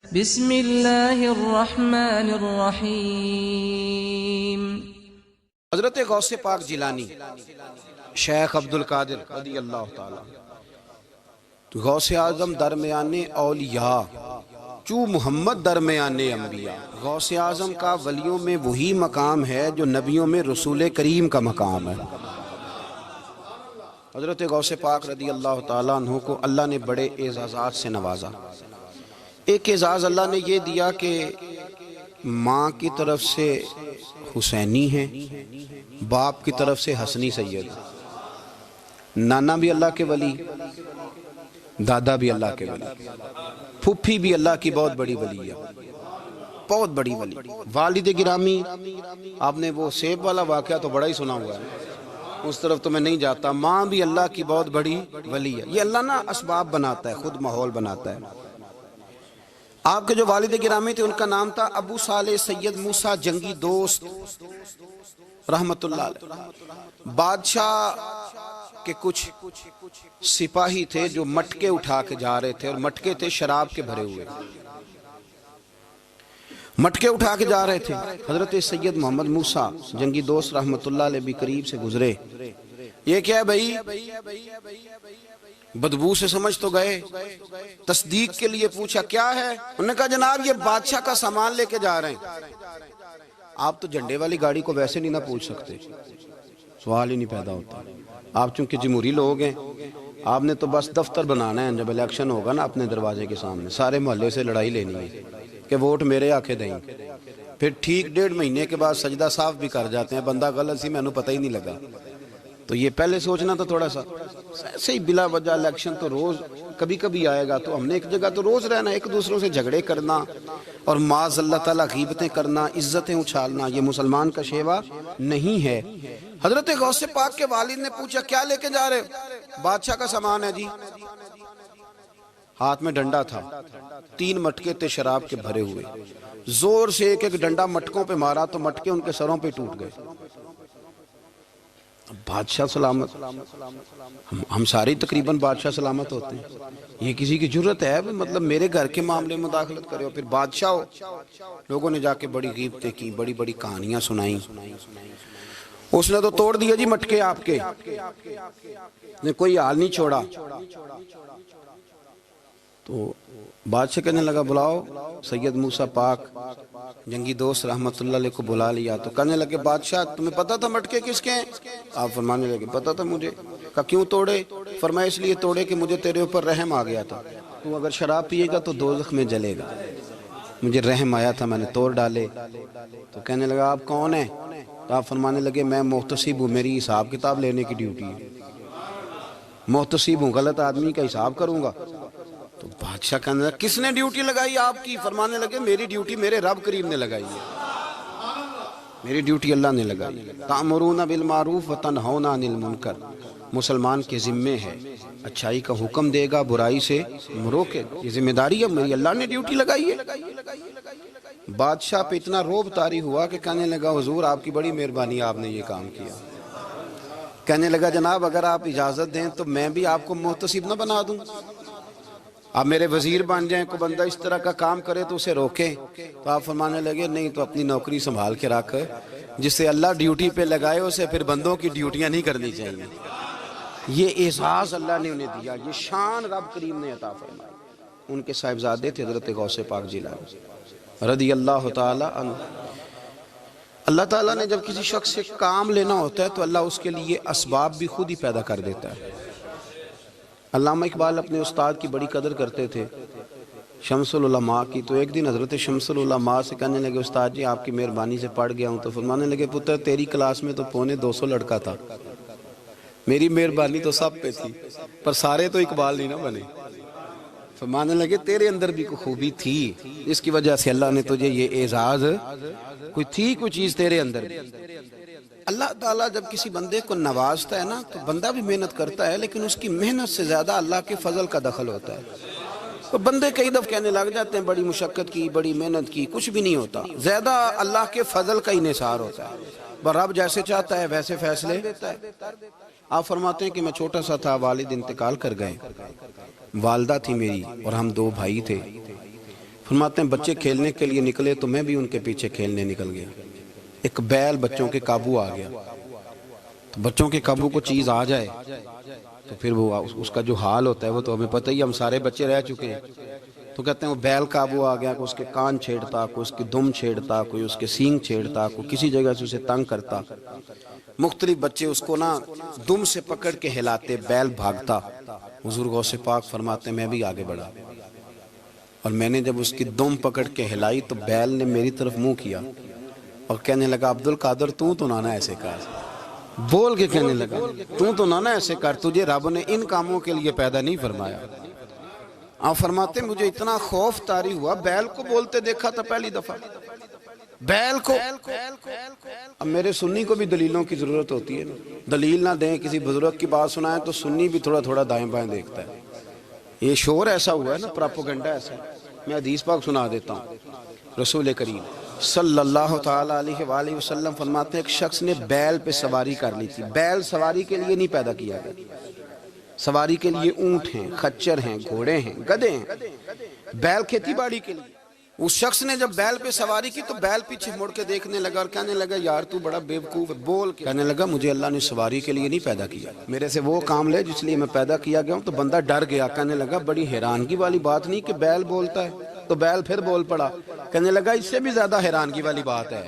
بسم اللہ الرحمن الرحیم۔ حضرت غوث پاک جیلانی شیخ عبدالقادر رضی اللہ تعالی غوث اعظم درمیان اولیاء چو محمد درمیان انبیاء۔ غوث اعظم کا ولیوں میں وہی مقام ہے جو نبیوں میں رسول کریم کا مقام ہے۔ حضرت غوث پاک رضی اللہ تعالیٰ عنہ کو اللہ نے بڑے اعزازات سے نوازا۔ ایک اعزاز اللہ نے یہ دیا کہ ماں کی طرف سے حسینی ہیں، باپ کی طرف سے حسنی سید، نانا بھی اللہ کے ولی، دادا بھی اللہ کے ولی، پھپھی بھی اللہ کی بہت بڑی ولی ہے، بہت بڑی ولی۔ والد گرامی، آپ نے وہ سیب والا واقعہ تو بڑا ہی سنا ہوا ہے، اس طرف تو میں نہیں جاتا۔ ماں بھی اللہ کی بہت بڑی ولی ہے۔ یہ اللہ نا اسباب بناتا ہے، خود ماحول بناتا ہے۔ آپ کے جو والد گرامی تھے ان کا نام تھا ابو صالح سید موسیٰ جنگی دوست رحمت اللہ علیہ۔ بادشاہ کے کچھ سپاہی تھے جو مٹکے اٹھا کے جا رہے تھے، اور مٹکے تھے شراب کے بھرے ہوئے، مٹکے اٹھا کے جا رہے تھے۔ حضرت سید محمد موسیٰ جنگی دوست رحمت اللہ علیہ بھی قریب سے گزرے۔ یہ کیا ہے بھائی؟ بدبو سے سمجھ تو گئے، تصدیق کے لیے پوچھا کیا ہے؟ انہوں نے کہا جناب یہ بادشاہ کا سامان لے کے جا رہے ہیں۔ آپ تو جھنڈے والی گاڑی کو ویسے نہیں نہ پوچھ سکتے، سوال ہی نہیں پیدا ہوتا۔ آپ چونکہ جمہوری لوگ ہیں، آپ نے تو بس دفتر بنانا ہے، جب الیکشن ہوگا نا اپنے دروازے کے سامنے سارے محلے سے لڑائی لینی ہے کہ ووٹ میرے آکے دیں، پھر ٹھیک 1.5 مہینے کے بعد سجدہ صاف بھی کر جاتے ہیں، بندہ غلط سی میں نے پتہ ہی نہیں لگا۔ تو یہ پہلے سوچنا تھا تھوڑا سا، ایسے ہی بلا وجہ الیکشن تو روز کبھی کبھی آئے گا، تو ہم نے ایک جگہ تو روز رہنا، ایک دوسروں سے جھگڑے کرنا اور معاذ اللہ تعالیٰ غیبتیں کرنا، عزتیں اچھالنا، یہ مسلمان کا شیوا نہیں ہے۔ حضرت غوث پاک کے والد نے پوچھا کیا لے کے جا رہے؟ بادشاہ کا سامان ہے جی۔ ہاتھ میں ڈنڈا تھا، 3 مٹکے تھے شراب کے بھرے ہوئے، زور سے ایک ایک ڈنڈا مٹکوں پہ مارا تو مٹکے ان کے سروں پہ ٹوٹ گئے۔ بادشاہ سلامت، ہم ساری تقریباً بادشاہ سلامت ہوتے ہیں، یہ کسی کی جرت ہے مطلب میرے گھر کے معاملے میں مداخلت کرے، اور پھر بادشاہ ہو۔ لوگوں نے جا کے بڑی غیبتیں کی، بڑی بڑی کہانیاں سنائیں۔ اس نے تو توڑ دیا جی مٹکے آپ کے، نے کوئی حال نہیں چھوڑا۔ تو بادشاہ کہنے لگا بلاؤ سید موسیٰ پاک جنگی دوست رحمت اللہ علیہ کو بلا لیا۔ تو کہنے لگے بادشاہ تمہیں پتا تھا مٹکے کس کے ہیں؟ آپ فرمانے لگے پتا تھا مجھے۔ کہا کیوں توڑے؟ فرمایا اس لیے توڑے کہ مجھے تیرے اوپر رحم آ گیا تھا، تو اگر شراب پیے گا تو دوزخ میں جلے گا، مجھے رحم آیا تھا میں نے توڑ ڈالے۔ تو کہنے لگا آپ کون ہیں؟ تو آپ فرمانے لگے میں محتسب ہوں، میری حساب کتاب لینے کی ڈیوٹی ہے، محتسب ہوں، غلط آدمی کا حساب کروں گا۔ تو بادشاہ کہنے لگا کس نے ڈیوٹی لگائی آپ کی؟ فرمانے لگے میری ڈیوٹی میرے رب کریم نے لگائی ہے، میری ڈیوٹی اللہ نے لگائی ہے۔ تَأْمُرُونَ بِالْمَعْرُوفِ وَتَنْهَوْنَ عَنِ الْمُنْكَرِ، مسلمان کے ذمے ہے اچھائی کا حکم دے گا، برائی سے روکے گا، یہ ذمہ داری ہے میری، اللہ نے ڈیوٹی لگائی ہے۔ بادشاہ پہ اتنا روب طاری ہوا کہ کہنے لگا حضور آپ کی بڑی مہربانی، آپ نے یہ کام کیا۔ کہنے لگا جناب اگر آپ اجازت دیں تو میں بھی آپ کو محتسب نہ بنا دوں، آپ میرے وزیر بن جائیں، کوئی بندہ اس طرح کا کام کرے تو اسے روکیں۔ تو آپ فرمانے لگے نہیں، تو اپنی نوکری سنبھال کے رکھ، جسے اللہ ڈیوٹی پہ لگائے اسے پھر بندوں کی ڈیوٹیاں نہیں کرنی چاہیے۔ یہ اعزاز اللہ نے انہیں دیا، یہ شان رب کریم نے عطا فرمائی۔ ان کے صاحبزادے تھے حضرت غوث پاک جیلانی رضی اللہ تعالی عنہ۔ اللہ تعالیٰ نے جب کسی شخص سے کام لینا ہوتا ہے تو اللہ اس کے لیے اسباب بھی خود ہی پیدا کر دیتا ہے۔ علامہ اقبال اپنے استاد کی بڑی قدر کرتے تھے، شمس العلماء کی۔ تو ایک دن حضرت شمس العلماء سے کہنے لگے استاد جی آپ کی مہربانی سے پڑھ گیا ہوں۔ تو فرمانے لگے پتر تیری کلاس میں تو 250 لڑکا تھا، میری مہربانی تو سب پہ تھی، پر سارے تو اقبال نہیں نہ بنے۔ فرمانے لگے تیرے اندر بھی کوئی خوبی تھی، اس کی وجہ سے اللہ نے تجھے یہ اعزاز، کوئی تھی کوئی چیز تیرے اندر بھی۔ اللہ تعالیٰ جب کسی بندے کو نوازتا ہے نا تو بندہ بھی محنت کرتا ہے، لیکن اس کی محنت سے زیادہ اللہ کے فضل کا دخل ہوتا ہے۔ تو بندے کئی دفعہ کہنے لگ جاتے ہیں بڑی مشقت کی، بڑی محنت کی، کچھ بھی نہیں ہوتا، زیادہ اللہ کے فضل کا انحصار ہوتا ہے۔ رب جیسے چاہتا ہے ویسے فیصلے دیتا ہے۔ آپ فرماتے ہیں کہ میں چھوٹا سا تھا، والد انتقال کر گئے، والدہ تھی میری اور ہم 2 بھائی تھے۔ فرماتے ہیں بچے کھیلنے کے لیے نکلے تو میں بھی ان کے پیچھے کھیلنے نکل گیا. ایک بیل بچوں کے قابو آ گیا. تو بچوں کے قابو کو چیز آ جائے تو پھر وہ اس کا جو حال ہوتا ہے وہ تو ہمیں پتہ ہی، ہم سارے بچے رہ چکے ہیں. تو کہتے ہیں وہ بیل قابو آ گیا، کوئی اس کے کان چھیڑتا، کوئی اس کی دم چھیڑتا، کوئی اس کے سینگ چھیڑتا، کوئی کسی جگہ سے اسے تنگ کرتا. مختلف بچے اس کو نا دم سے پکڑ کے ہلاتے، بیل بھاگتا. حضور غوث پاک فرماتے ہیں میں بھی آگے بڑھا، اور میں نے جب اس کی دم پکڑ کے ہلائی تو بیل نے میری طرف منہ کیا اور کہنے لگا عبد القادر تو نہ ایسے کر، بول کے کہنے لگا تو نہ ایسے کر، تجھے رب نے ان کاموں کے لیے پیدا نہیں فرمایا. آپ فرماتے مجھے اتنا خوف طاری ہوا، بیل کو بولتے دیکھا تھا پہلی دفعہ، بیل کو. اب میرے سنی کو بھی دلیلوں کی ضرورت ہوتی ہے نا، دلیل نہ دیں، کسی بزرگ کی بات سنائیں تو سنی بھی تھوڑا تھوڑا دائیں بائیں دیکھتا ہے. یہ شور ایسا ہوا ہے نا، پراپوگنڈا ایسا ہے. میں حدیث پاک سنا دیتا ہوں. رسول کریم صلی اللہ تعالیٰ علیہ وآلہ وسلم فرماتے ہیں ایک شخص نے بیل پہ سواری کر لی تھی. بیل سواری کے لیے نہیں پیدا کیا گیا، سواری کے لیے اونٹ ہیں، خچر ہیں، گھوڑے ہیں، گدھے ہیں. بیل کھیتی باڑی کے لیے. اس شخص نے جب بیل پہ سواری کی تو بیل پیچھے مڑ کے دیکھنے لگا اور کہنے لگا یار تو بڑا بیوقوف ہے. بول کے کہنے لگا مجھے اللہ نے سواری کے لیے نہیں پیدا کیا، میرے سے وہ کام لے جس لیے میں پیدا کیا گیا ہوں. تو بندہ ڈر گیا، کہنے لگا بڑی حیرانگی والی بات نہیں کہ بیل بولتا ہے. تو بیل پھر بول پڑا. کہنے لگا اس سے بھی زیادہ حیرانگی والی بات ہے.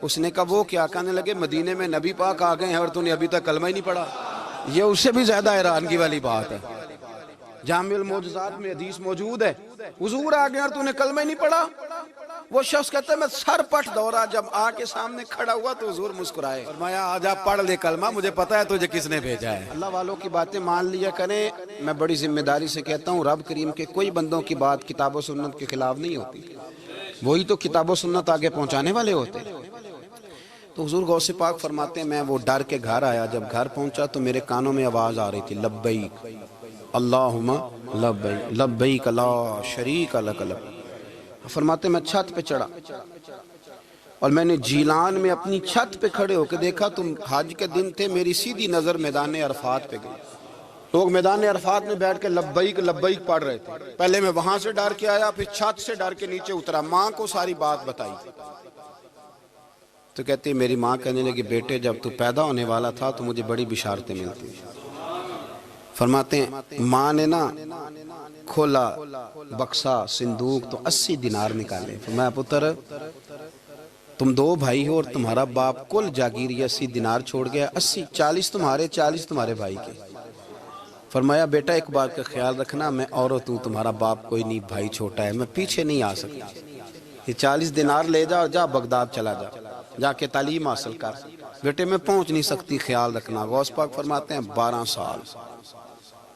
اس نے کہا وہ کیا؟ کہنے لگے مدینے میں نبی پاک آ گئے ہیں اور تو نے ابھی تک کلمہ ہی نہیں پڑھا. یہ اس سے بھی زیادہ حیرانگی والی بات ہے. جامع المعجزات میں حدیث موجود ہے، حضور آ گئے اور تو نے کلمہ ہی نہیں پڑھا. وہ شخص کہتا ہے میں سر پٹ دورا، جب آ کے سامنے کھڑا ہوا تو حضور مسکرائے، فرمایا آجا پڑھ لے کلمہ، مجھے پتا ہے تجھے کس نے بھیجا ہے. اللہ والوں کی باتیں مان لیا کریں. میں بڑی ذمہ داری سے کہتا ہوں رب کریم کے کوئی بندوں کی بات کتاب و سنت کے خلاف نہیں ہوتی، وہی تو کتاب و سنت آگے پہنچانے والے ہوتے. تو حضور غوث پاک فرماتے ہیں میں وہ ڈر کے گھر آیا. جب گھر پہنچا تو میرے کانوں میں آواز آ رہی تھی لبیک اللہم لبیک لبیک لا شریک لک لبیک. فرماتے میں چھت پہ چڑھا اور میں نے جیلان میں اپنی چھت پہ کھڑے ہو کے دیکھا. تم حج کے دن تھے، میری سیدھی نظر میدان عرفات پہ گئی. لوگ میدان عرفات میں بیٹھ کے لبیک لبیک پڑھ رہے تھے. پہلے میں وہاں سے ڈر کے آیا، پھر چھت سے ڈر کے نیچے اترا، ماں کو ساری بات بتائی. تو کہتے میری ماں کہنے لگی بیٹے جب تو پیدا ہونے والا تھا تو مجھے بڑی بشارتیں ملتی. فرماتے ہیں ماں نے نا کھولا بکسا صندوق تو 80 دینار نکالے. فرمایا پتر تم 2 بھائی ہو اور تمہارا باپ کل جاگیری 80 دینار چھوڑ گیا، 80 40 تمہارے 40 تمہارے بھائی کے. فرمایا بیٹا ایک بات کا خیال رکھنا، میں عورت ہوں، تمہارا باپ کوئی نہیں، بھائی چھوٹا ہے، میں پیچھے نہیں آ سکتا. یہ 40 دینار لے جا اور جا بغداد چلا جا، جا کے تعلیم حاصل کر. بیٹے میں پہنچ نہیں سکتی، خیال رکھنا. غوث پاک فرماتے ہیں 12 سال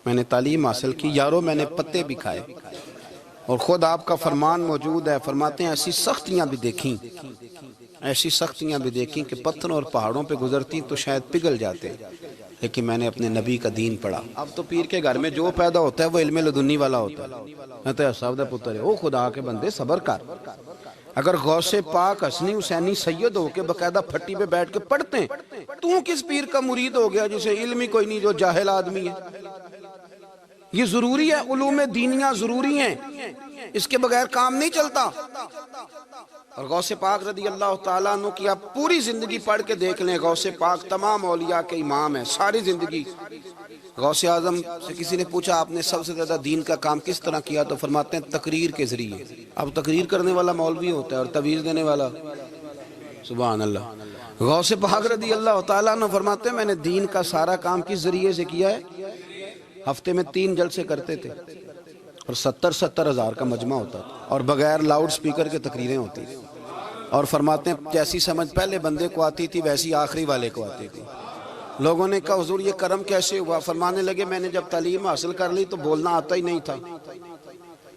میں نے تعلیم حاصل کی یارو، میں نے پتے بھی کھائے اور خود آپ کا فرمان موجود ہے. فرماتے ہیں ایسی سختیاں بھی دیکھیں، ایسی سختیاں بھی دیکھیں کہ پتھروں اور پہاڑوں پہ گزرتی تو شاید پگھل جاتے، لیکن میں نے اپنے نبی کا دین پڑھا. اب تو پیر کے گھر میں جو پیدا ہوتا ہے وہ علم لدنی والا ہوتا ہے. کہتے ہیں صاحب پتر ہے، او خدا کے بندے صبر کر. اگر غوث پاک حسنی حسینی سید ہو کے باقاعدہ پھٹی پہ بیٹھ کے پڑھتے ہیں، تو کس پیر کا مرید ہو گیا جسے علم ہی کوئی نہیں، جو جاہل آدمی ہے. یہ ضروری ہے، علوم دینیاں ضروری ہیں، اس کے بغیر کام نہیں چلتا. اور غوث پاک رضی اللہ تعالیٰ عنہ کی آپ پوری زندگی پڑھ کے دیکھ لیں. غوث پاک تمام اولیاء کے امام ہیں ساری زندگی. غوث اعظم سے کسی نے پوچھا آپ نے سب سے زیادہ دین کا کام کس طرح کیا، تو فرماتے ہیں تقریر کے ذریعے. اب تقریر کرنے والا مولوی ہوتا ہے اور تویز دینے والا سبحان اللہ. غوث پاک رضی اللہ تعالیٰ عنہ فرماتے ہیں میں نے دین کا سارا کام کس ذریعے سے کیا ہے. ہفتے میں 3 جلسے کرتے تھے اور 70 ہزار کا مجمع ہوتا تھا اور بغیر لاؤڈ سپیکر کے تقریریں ہوتی تھی. اور فرماتے ہیں جیسی سمجھ پہلے بندے کو آتی تھی ویسی آخری والے کو آتی تھی. لوگوں نے کہا حضور یہ کرم کیسے ہوا؟ فرمانے لگے میں نے جب تعلیم حاصل کر لی تو بولنا آتا ہی نہیں تھا،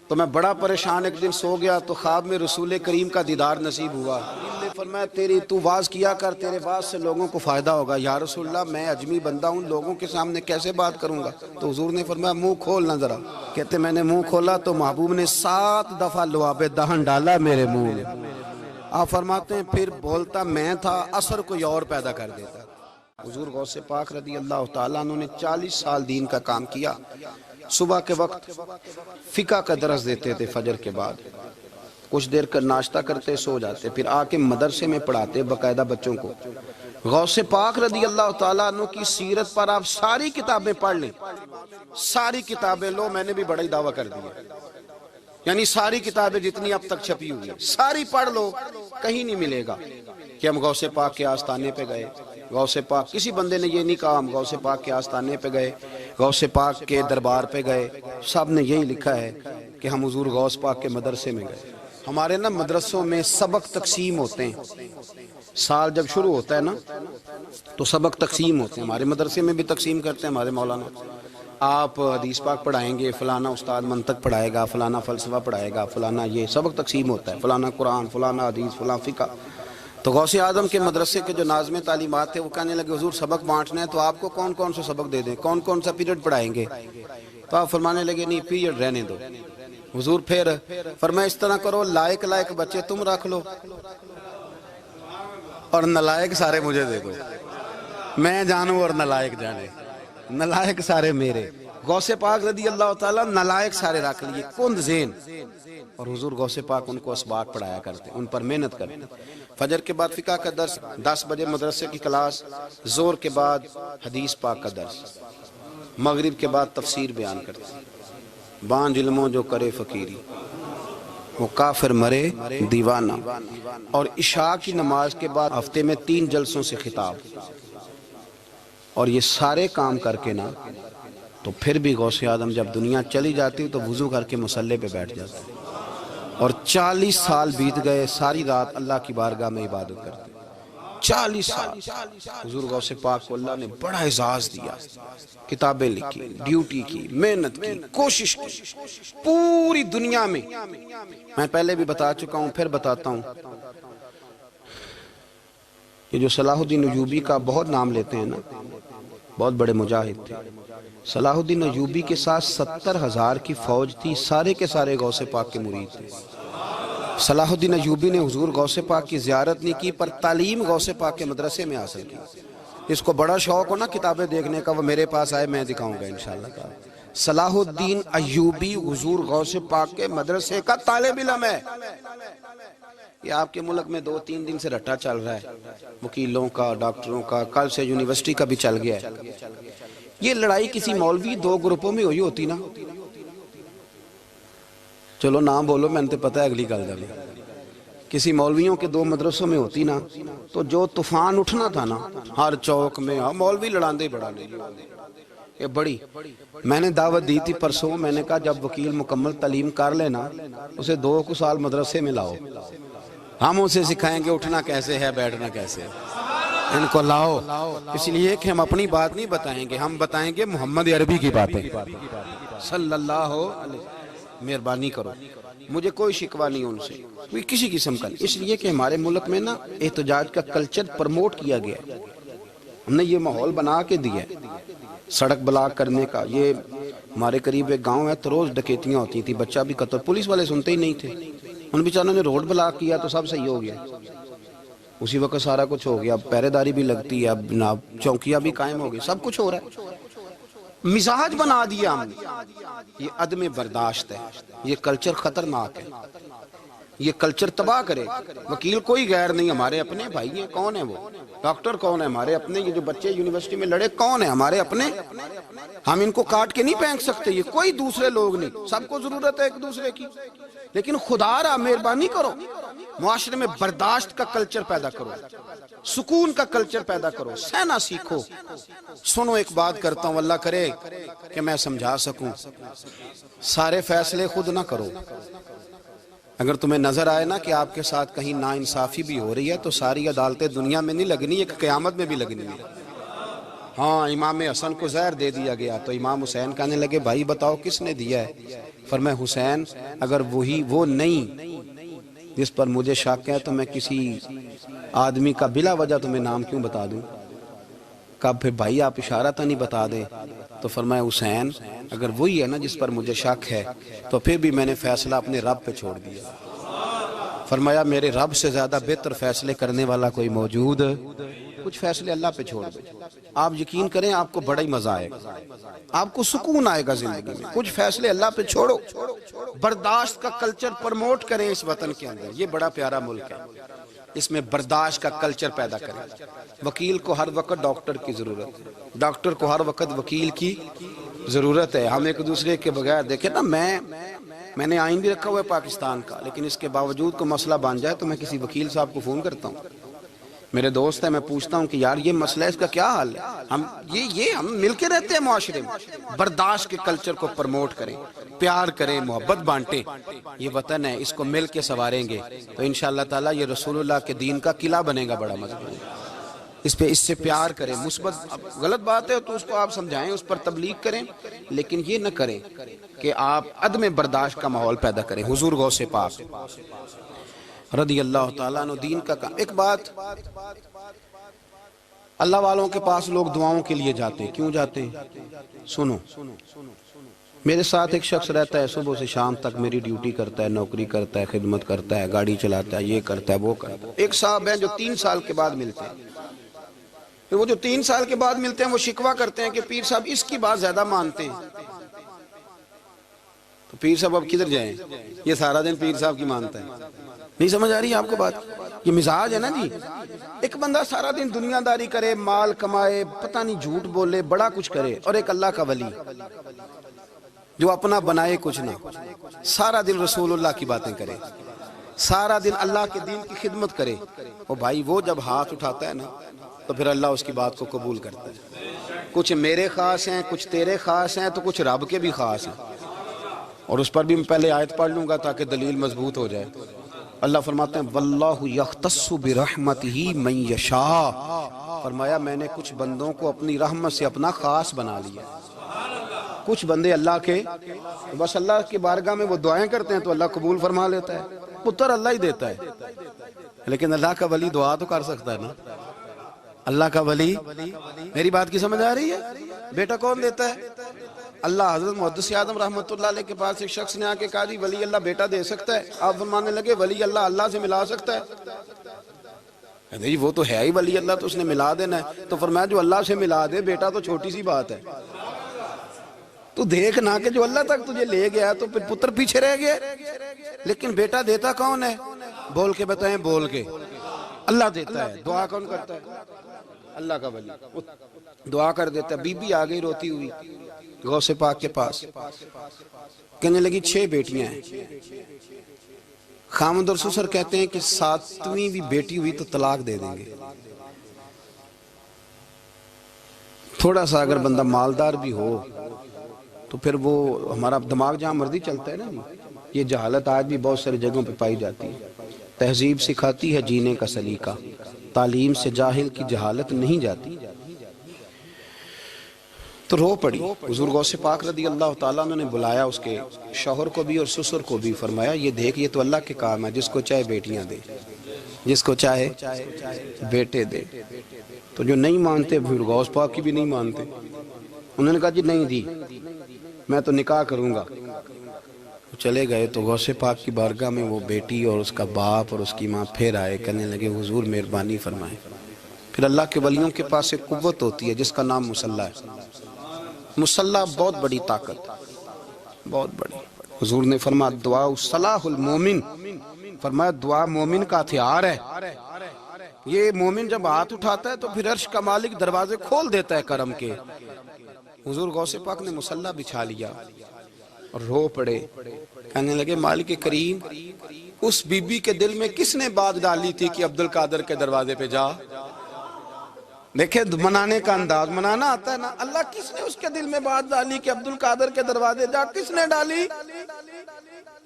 تو میں بڑا پریشان ایک دن سو گیا تو خواب میں رسول کریم کا دیدار نصیب ہوا. فرمایا تو واز کیا کر، تیرے واز سے لوگوں کو فائدہ ہوگا. یا رسول اللہ میں اجمی بندہ ہوں، لوگوں کے سامنے کیسے بات کروں گا؟ تو حضور نے فرمایا منہ کھولنا ذرا. کہتے میں نے منہ کھولا تو محبوب نے 7 دفعہ لعاب دہن ڈالا میرے منہ میں. آپ فرماتے ہیں پھر بولتا میں تھا، اثر کوئی اور پیدا کر دیتا. حضور غوث پاک رضی اللہ تعالیٰ عنہ نے 40 سال دین کا کام کیا. صبح کے وقت فقہ کا درس دیتے تھے فجر کے بعد، کچھ دیر کا ناشتہ کرتے سو جاتے، پھر آ کے مدرسے میں پڑھاتے باقاعدہ بچوں کو۔ غوث پاک رضی اللہ تعالیٰ عنہ کی سیرت پر آپ ساری کتابیں پڑھ لیں، ساری کتابیں لو، میں نے بھی بڑا ہی دعویٰ کر دیا، یعنی ساری کتابیں جتنی اب تک چھپی ہوئی ہیں ساری پڑھ لو، کہیں نہیں ملے گا کہ ہم غوث پاک کے آستانے پہ گئے۔ غوث پاک کسی بندے نے یہ نہیں کہا ہم غوث پاک کے آستانے پہ گئے، غوث پاک کے دربار پہ گئے، سب نے یہی لکھا ہے کہ ہم حضور غوث پاک کے مدرسے میں گئے۔ ہمارے نا مدرسوں میں سبق تقسیم ہوتے ہیں، سال جب شروع ہوتا ہے نا تو سبق تقسیم ہوتے ہیں، ہمارے مدرسے میں بھی تقسیم کرتے ہیں ہمارے مولانا۔ آپ حدیث پاک پڑھائیں گے، فلانا استاد منطق پڑھائے گا، فلانا فلسفہ پڑھائے گا، فلانا یہ سبق تقسیم ہوتا ہے، فلانا قرآن، فلانا حدیث، فلاں فقہ۔ تو غوث اعظم کے مدرسے کے جو ناظم تعلیمات تھے وہ کہنے لگے حضور سبق بانٹنا ہے تو آپ کو کون کون سے سبق دے دیں، کون کون سا پیریڈ پڑھائیں گے؟ تو آپ فرمانے لگے نہیں پیریڈ رہنے دو۔ حضور پھر فرمایا اس طرح کرو، لائق بچے تم رکھ لو اور نالائق سارے مجھے دے دو، میں جانوں اور نالائق جانے، نالائق سارے میرے۔ غوث پاک رضی اللہ تعالیٰ نالائق سارے رکھ لیے، کند ذہن، اور حضور غوث پاک ان کو اسباق پڑھایا کرتے، ان پر محنت کرتے۔ فجر کے بعد فقہ کا درس، 10 بجے مدرسے کی کلاس، زور کے بعد حدیث پاک کا درس، مغرب کے بعد تفسیر بیان کرتے۔ بانج علموں جو کرے فقیری وہ کافر مرے دیوانہ، اور عشاء کی نماز کے بعد ہفتے میں 3 جلسوں سے خطاب، اور یہ سارے کام کر کے نا تو پھر بھی غوث اعظم جب دنیا چلی جاتی تو وضو کر کے مصلی پہ بیٹھ جاتے، اور 40 سال بیت گئے، ساری رات اللہ کی بارگاہ میں عبادت کرتے، 40 سال۔ حضور غوث پاک کو اللہ نے بڑا اعزاز دیا، کتابیں لکھی، ڈیوٹی کی، محنت کی، کوشش کی پوری دنیا میں۔ میں پہلے بھی بتا چکا ہوں، پھر بتاتا ہوں، یہ جو صلاح الدین ایوبی کا بہت نام لیتے ہیں نا، بہت بڑے مجاہد تھے۔ صلاح الدین ایوبی کے ساتھ 70,000 کی فوج تھی، سارے کے سارے غوث پاک کے مرید تھے۔ صلاح الدین ایوبی نے حضور غوث پاک کی زیارت نہیں کی، پر تعلیم غوث پاک کے مدرسے میں حاصل کی۔ اس کو بڑا شوق ہو نا کتابیں دیکھنے کا، وہ میرے پاس آئے، میں دکھاؤں گا انشاءاللہ تعالی۔ صلاح الدین ایوبی حضور غوث پاک کے مدرسے کا طالب علم ہے۔ یہ آپ کے ملک میں 2-3 دن سے رٹا چل رہا ہے، وکیلوں کا، ڈاکٹروں کا، کل سے یونیورسٹی کا بھی چل گیا ہے۔ یہ لڑائی کسی مولوی 2 گروپوں میں ہوئی ہوتی نا، چلو نام بولو، میں نے پتہ ہے اگلی گل جب کسی مولویوں کے 2 مدرسوں میں ہوتی نا تو جو طوفان اٹھنا تھا نا ہر چوک میں، مولوی لڑاندے بڑا نہیں یہ بڑی۔ میں نے دعوت دی تھی پرسوں، میں نے کہا جب وکیل مکمل تعلیم کر لینا اسے 2 سال مدرسے میں لاؤ، ہم اسے سکھائیں گے اٹھنا کیسے ہے، بیٹھنا کیسے ہے، ان کو لاؤ، اس لیے کہ ہم اپنی بات نہیں بتائیں گے، ہم بتائیں گے محمد عربی کی باتیں صلی اللہ علیہ۔ مہربانی کرو، مجھے کوئی شکوہ نہیں ان سے، کوئی کسی قسم کا، اس لیے کہ ہمارے ملک میں نا احتجاج کا کلچر پرموٹ کیا گیا، ہم نے یہ ماحول بنا کے دیا ہے سڑک بلاک کرنے کا۔ یہ ہمارے قریب ایک گاؤں ہے تو روز ڈکیتیاں ہوتی تھی، بچہ بھی قتل، پولیس والے سنتے ہی نہیں تھے، ان بیچاروں نے روڈ بلاک کیا تو سب صحیح ہو گیا، اسی وقت سارا کچھ ہو گیا، پہرے داری بھی لگتی ہے، اب جناب چوکیاں بھی قائم ہو گئی، سب کچھ ہو رہا ہے۔ مزاج بنا دیا ہم نے، یہ عدم برداشت ہے، یہ کلچر خطرناک ہے، یہ کلچر تباہ کرے۔ وکیل کوئی غیر نہیں، ہمارے اپنے بھائی ہیں، کون ہے وہ؟ ڈاکٹر کون ہے؟ ہمارے اپنے۔ یہ جو بچے یونیورسٹی میں لڑے کون ہے؟ ہمارے اپنے۔ ہم ان کو کاٹ کے نہیں پھینک سکتے، یہ کوئی دوسرے لوگ نہیں، سب کو ضرورت ہے ایک دوسرے کی، لیکن خدا را مہربانی کرو، معاشرے میں برداشت کا کلچر پیدا کرو، سکون کا کلچر پیدا کرو، سہنا سیکھو۔ سنو ایک بات کرتا ہوں، اللہ کرے کہ میں سمجھا سکوں، سارے فیصلے خود نہ کرو۔ اگر تمہیں نظر آئے نا کہ آپ کے ساتھ کہیں ناانصافی بھی ہو رہی ہے تو ساری عدالتیں دنیا میں نہیں لگنی، ایک قیامت میں بھی لگنی ہے۔ ہاں امام حسن کو زہر دے دیا گیا تو امام حسین کہنے لگے بھائی بتاؤ کس نے دیا ہے؟ فرمایا حسین اگر وہ نہیں جس پر مجھے شک ہے تو میں کسی آدمی کا بلا وجہ تمہیں نام کیوں بتا دوں؟ کہا پھر بھائی آپ اشارہ تو نہیں بتا دیں؟ تو فرمایا حسین اگر وہی ہے نا جس پر مجھے شک ہے تو پھر بھی میں نے فیصلہ اپنے رب پہ چھوڑ دیا۔ فرمایا میرے رب سے زیادہ بہتر فیصلے کرنے والا کوئی موجود؟ کچھ فیصلے اللہ پہ چھوڑ دو۔ آپ یقین کریں آپ کو بڑا ہی مزہ آئے گا، آپ کو سکون آئے گا زندگی میں۔ کچھ فیصلے اللہ پہ چھوڑو، برداشت کا کلچر پرموٹ کریں اس وطن کے اندر۔ یہ بڑا پیارا ملک ہے، اس میں برداشت کا کلچر پیدا کریں۔ وکیل کو ہر وقت ڈاکٹر کی ضرورت ہے، ڈاکٹر کو ہر وقت وکیل کی ضرورت ہے۔ ہم ایک دوسرے کے بغیر دیکھیں نا، میں نے آئین بھی رکھا ہوا ہے پاکستان کا، لیکن اس کے باوجود کوئی مسئلہ بن جائے تو میں کسی وکیل صاحب کو فون کرتا ہوں، میرے دوست ہیں، میں پوچھتا ہوں کہ یار یہ مسئلہ ہے، اس کا کیا حل ہے۔ ہم مل کے رہتے ہیں معاشرے میں۔ برداشت کے کلچر کو پرموٹ کریں، پیار کریں، محبت بانٹیں۔ یہ وطن ہے، اس کو مل کے سنواریں گے تو انشاءاللہ تعالیٰ یہ رسول اللہ کے دین کا قلعہ بنے گا بڑا مضبوط۔ اس سے پیار کریں، مثبت غلط بات ہے تو اس کو آپ سمجھائیں، اس پر تبلیغ کریں، لیکن یہ نہ کریں کہ آپ عدم برداشت کا ماحول پیدا کریں۔ حضور غوث پاک رضی اللہ تعالیٰ عنہ دین کا کام۔ ایک بات، اللہ والوں کے پاس لوگ دعاؤں کے لیے جاتے ہیں، کیوں جاتے ہیں؟ سنو، میرے ساتھ ایک شخص رہتا ہے، صبح سے شام تک میری ڈیوٹی کرتا ہے، نوکری کرتا ہے، خدمت کرتا ہے، گاڑی چلاتا ہے، یہ کرتا ہے، وہ کرتا ہے۔ ایک صاحب ہیں جو 3 سال کے بعد ملتے ہیں، وہ جو 3 سال کے بعد ملتے ہیں وہ شکوہ کرتے ہیں کہ پیر صاحب اس کی بات زیادہ مانتے ہیں۔ تو پیر صاحب اب کدھر جائیں؟ یہ سارا دن پیر صاحب کی مانتا ہے۔ نہیں سمجھ آ رہی ہے آپ کو بات؟ یہ مزاج ہے نا جی۔ ایک بندہ سارا دن دنیا داری کرے، مال کمائے، پتہ نہیں جھوٹ بولے، بڑا کچھ کرے، اور ایک اللہ کا ولی جو اپنا بنائے کچھ نہ، سارا دن رسول اللہ کی باتیں کرے، سارا دن اللہ کے دین کی خدمت کرے، اور بھائی وہ جب ہاتھ اٹھاتا ہے نا تو پھر اللہ اس کی بات کو قبول کرتا ہے۔ کچھ میرے خاص ہیں، کچھ تیرے خاص ہیں، تو کچھ رب کے بھی خاص ہیں، اور اس پر بھی میں پہلے آیت پڑھ لوں گا تاکہ دلیل مضبوط ہو جائے۔ اللہ فرماتے ہیں واللہ یختص برحمتہ من یشاء، فرمایا میں نے کچھ بندوں کو اپنی رحمت سے اپنا خاص بنا لیا۔ کچھ بندے اللہ کے بس اللہ کی بارگاہ میں وہ دعائیں کرتے ہیں تو اللہ قبول فرما لیتا ہے، پتر اللہ ہی دیتا ہے، لیکن اللہ کا ولی دعا تو کر سکتا ہے نا۔ اللہ کا ولی، میری بات کی سمجھ آ رہی ہے؟ بیٹا کون دیتا ہے؟ اللہ۔ حضرت محدث اعظم رحمۃ اللہ علیہ کے پاس ایک شخص نے آ کے کہا جی ولی اللہ بیٹا دے سکتا ہے؟ آپ فرمانے لگے ولی اللہ اللہ سے ملا سکتا ہے؟ کہتے جی وہ تو ہے ہی ولی اللہ، تو اس نے ملا دینا ہے۔ تو فرمایا جو اللہ سے ملا دے بیٹا تو چھوٹی سی بات ہے، تو دیکھ نہ کہ جو اللہ تک تجھے لے گیا تو پھر پتر پیچھے رہ گیا، لیکن بیٹا دیتا کون ہے؟ بول کے بتائیں، بول کے۔ اللہ دیتا ہے۔ دعا کون کرتا ہے؟ اللہ کا ولی دعا کر دیتا ہے۔ بی بی آ گئی روتی ہوئی غوث پاک کے پاس، کہنے لگی 6 بیٹیاں ہیں۔ خامد اور سسر کہتے ہیں کہ 7ویں بھی بیٹی ہوئی تو طلاق دے دیں گے۔ تھوڑا سا اگر بندہ مالدار بھی ہو تو پھر وہ ہمارا دماغ جہاں مرضی چلتا ہے نا۔ یہ جہالت آج بھی بہت ساری جگہوں پہ پائی جاتی ہے۔ تہذیب سکھاتی ہے جینے کا سلیقہ، تعلیم سے جاہل کی جہالت نہیں جاتی۔ تو رو پڑی۔ حضور غوث پاک رضی اللہ تعالیٰ عنہ نے بلایا اس کے شوہر کو بھی اور سسر کو بھی، فرمایا یہ دیکھ یہ تو اللہ کے کام ہے، جس کو چاہے بیٹیاں دے، جس کو چاہے بیٹے دے۔ تو جو نہیں مانتے پھر غوث پاک کی بھی نہیں مانتے، انہوں نے کہا جی نہیں دی، میں تو نکاح کروں گا۔ چلے گئے تو غوث پاک کی بارگاہ میں وہ بیٹی اور اس کا باپ اور اس کی ماں پھر آئے، کہنے لگے حضور مہربانی فرمائیں۔ پھر اللہ کے ولیوں کے پاس ایک قوت ہوتی ہے جس کا نام مصلی ہے۔ مصلی بہت بڑی طاقت، بہت بڑی۔ حضور نے فرمایا دعا صلاح المومن، فرمایا دعا مومن کا ہتھیار ہے۔ یہ مومن جب ہاتھ اٹھاتا ہے تو پھر عرش کا مالک دروازے کھول دیتا ہے کرم کے۔ حضور غوث پاک نے مصلی بچھا لیا اور رو پڑے، کہنے لگے مالک کریم اس بی بی کے دل میں کس نے بات ڈالی تھی کہ عبد القادر کے دروازے پہ جا؟ دیکھیں منانے کا انداز، منانا آتا ہے نا۔ اللہ کس نے اس کے دل میں بات ڈالی کہ عبد القادر کے دروازے جا؟ کس نے ڈالی؟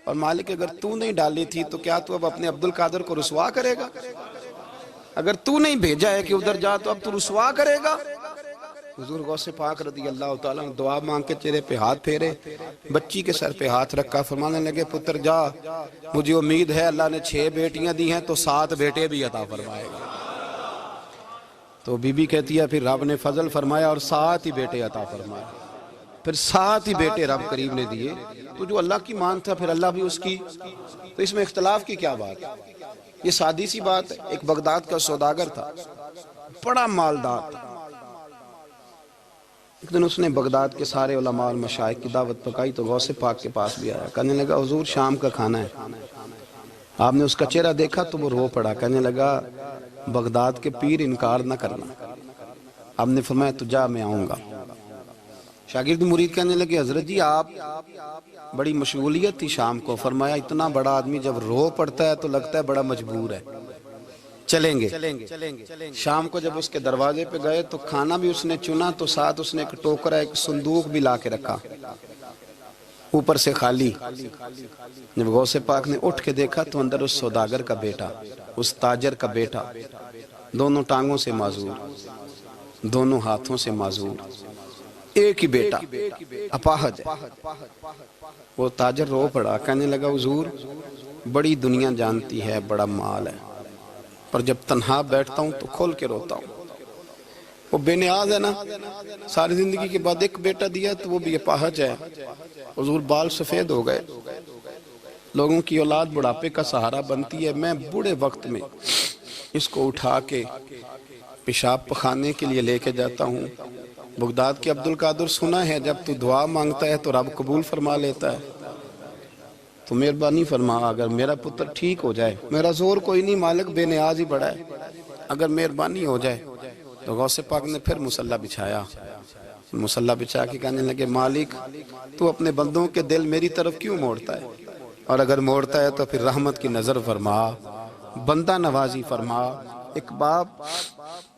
اور مالک اگر تو نہیں ڈالی تھی تو کیا تو اب اپنے عبد القادر کو رسوا کرے گا؟ اگر تو نہیں بھیجا ہے کہ ادھر جا تو اب تو رسوا کرے گا؟ حضور غوث پاک رضی اللہ تعالیٰ دعا مانگ کے چہرے پہ ہاتھ پھیرے، بچی کے سر پہ ہاتھ رکھا، فرمانے لگے پتر جا، مجھے امید ہے اللہ نے 6 بیٹیاں دی ہیں تو 7 بیٹے بھی عطا فرمائے گا۔ تو بی بی کہتی ہے پھر رب نے فضل فرمایا اور 7 ہی بیٹے عطا فرمائے، پھر 7 ہی بیٹے رب کریم نے دیے۔ تو جو اللہ کی مان تھا پھر اللہ بھی اس کی، تو اس میں اختلاف کی کیا بات ہے؟ یہ سادی سی بات ہے۔ ایک بغداد کا سوداگر تھا، بڑا مالدار تھا، ایک دن اس نے بغداد کے سارے علماء اور مشائخ کی دعوت پکائی تو غوث پاک کے پاس بھی آیا، کہنے لگا حضور شام کا کھانا ہے۔ آپ نے اس کا چہرہ دیکھا تو وہ رو پڑا، کہنے لگا بغداد کے پیر انکار نہ کرنا۔ آپ نے فرمایا تو جا میں آؤں گا۔ شاگرد مرید کہنے لگے حضرت جی آپ بڑی مشغولیت تھی شام کو، فرمایا اتنا بڑا آدمی جب رو پڑتا ہے تو لگتا ہے بڑا مجبور ہے، چلیں گے۔ شام کو جب اس کے دروازے پہ گئے تو کھانا بھی اس نے چنا تو ساتھ اس نے ایک ٹوکرا ایک صندوق بھی لا کے رکھا، اوپر سے خالی۔ جب غوث پاک نے اٹھ کے دیکھا تو اندر اس سوداگر کا بیٹا، اس تاجر کا بیٹا، دونوں ٹانگوں سے معذور، دونوں ہاتھوں سے معذور، ایک ہی بیٹا اپاہج ہے۔ وہ تاجر رو پڑا، کہنے لگا حضور بڑی دنیا جانتی ہے بڑا مال ہے، پر جب تنہا بیٹھتا ہوں تو کھول کے روتا ہوں۔ وہ بے نیاز ہے نا، ساری زندگی کے بعد ایک بیٹا دیا تو وہ بھی اپاہج ہے۔ حضور بال سفید ہو گئے، لوگوں کی اولاد بڑھاپے کا سہارا بنتی ہے، میں بوڑھے وقت میں اس کو اٹھا کے پیشاب پخانے کے لیے لے کے جاتا ہوں۔ بغداد کے عبد القادر سنا ہے جب تو دعا مانگتا ہے تو رب قبول فرما لیتا ہے، تو مہربانی فرما اگر میرا پتر ٹھیک ہو جائے، میرا زور کوئی نہیں مالک، بے نیاز ہی بڑا ہے، اگر مہربانی ہو جائے۔ تو غوث پاک نے پھر مصلی بچھایا، مصلی بچھا کے کہنے لگے مالک تو اپنے بندوں کے دل میری طرف کیوں موڑتا ہے، اور اگر موڑتا ہے تو پھر رحمت کی نظر فرما، بندہ نوازی فرما۔ ایک باپ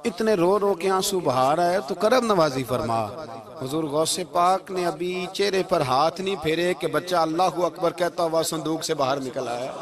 اتنے رو رو کے آنسو بہا رہا ہے تو کرم نوازی فرما۔ حضور غوث پاک نے ابھی چہرے پر ہاتھ نہیں پھیرے کہ بچہ اللہ اکبر کہتا ہوا صندوق سے باہر نکل آیا۔